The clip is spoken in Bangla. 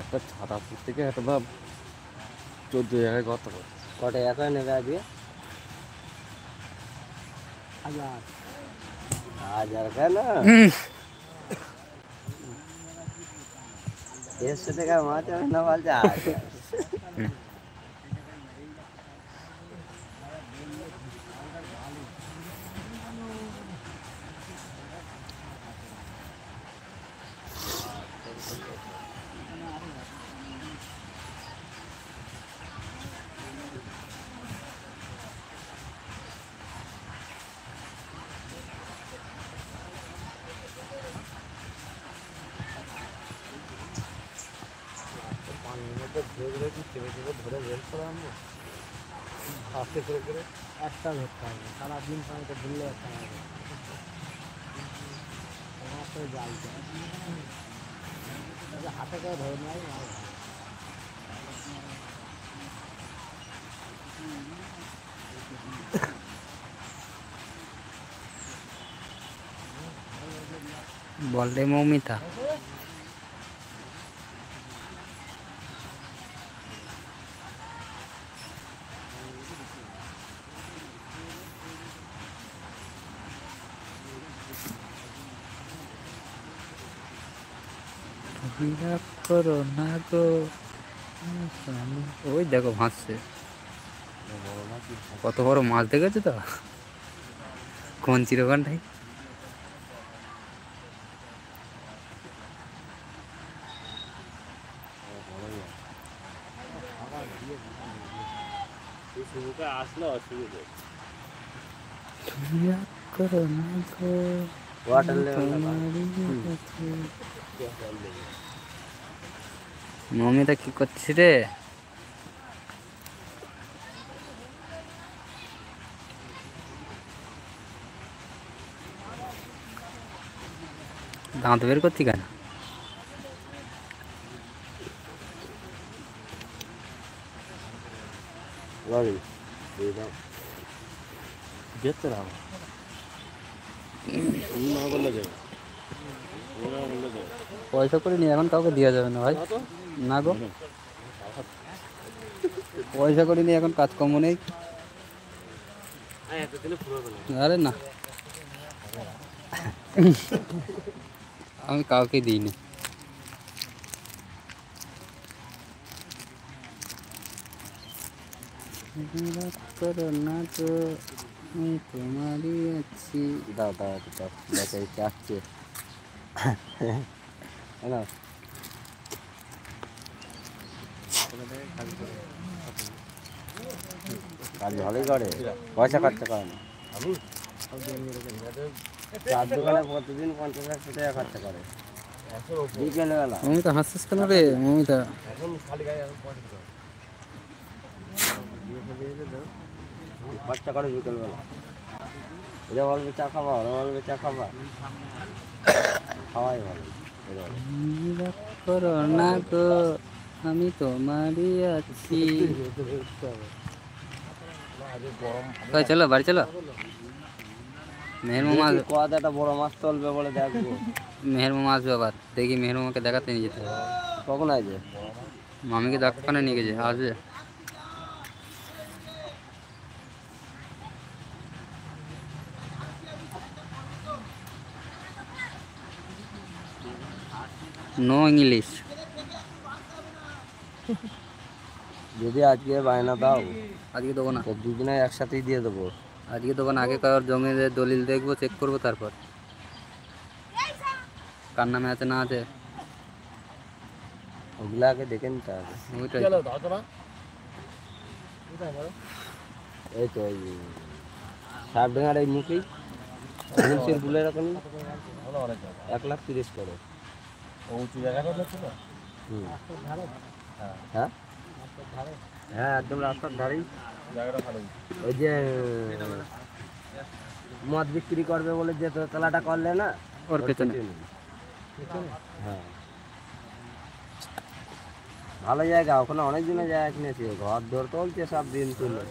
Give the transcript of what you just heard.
একটা ছাতাপুর থেকে একটা ভাব 14 জায়গায় কত করে কটা একা নেবে আজকে? 1000 কেন? 150 টাকা মাছ হবে না বলছে 1000। ধরে বের করে আনবো আস্তে করে একটা ধরতে হবে, সারাদিন পানিতে ধরলে একটা হবে জাল হাতে করে ধরে নেয় মাছ। বলে মৌমিতা করো না গো। ওই দেখো ভাসছে, কত বড় মাছ দেখেছো তো কোন চিরকানটাই। আসলো অসুবিধা করো না গো। ওয়াটার লেভেল মৌমিতা কি করছিস রে? দাঁত বের করছি কেন? যেতে না বললে যাবে, পয়সা করে নিয়ে এখন কাউকে দেওয়া যাবে না ভাই। না গো, পয়সা করে নিয়ে এখন কাজকর্ম নেই। আরে না, আমি কাউকে দিইনি। করো না তো, আমি তোমারই আছি। দাও দাও দাও বেচারি চাচ্ছে না কাজ ভালোই করে, পয়সা খরচা করে না। আমি চার দোকানে প্রতিদিন 50-100 টাকা খরচা করে বিকেলবেলা। মমিতা হাসছিস কেন রে? মমিতা এখন খালি গায়ে এখন পয়সা দিতে হবে। খরচা করে বিকেলবেলা, এটা বলবে চা খাবা, ওরা বলবে চা খাবা, খাওয়াই ভালো। করো না গো, আমি তোমারই আছি। ভাই চলো বাড়ি চলো। মেহের মামা দেখি কত একটা বড় মাছ তুলবে বলে দেখবো। মেহের মামা আসবে আবার, দেখি মেহের মামাকে দেখাতে নিয়ে যেতে হবে। কখন আসবে? মামিকে ডাক্তারখানে নিয়ে গেছে, আসবে। No English. যদি আজকে বায়না দাও আজকে দেবো না, তো দুদিনে একসাথেই দিয়ে দেবো। আজকে দেবো না। আগে কারোর জমির দলিল দেখবো, চেক করবো, তারপর কার নামে আছে না আছে ওগুলো আগে দেখে নিতে হবে। ওইটাই। এই তো ওই সাপডাঙ্গার এই মুখেই মুন্সির বুলে এরকমই 1,30,000 করে। উঁচু জায়গাটা হচ্ছে না, হ্যাঁ হ্যাঁ একদম রাস্তার ধারেই। জায়গাটা ভালো। ওই যে মদ বিক্রি করবে বলে যে তলাটা করলে না, ওর পেছনে। হ্যাঁ ভালো জায়গা, ওখানে অনেক দিনের জায়গা কিনেছি, ঘর দর চলছে সব দিন তুলে।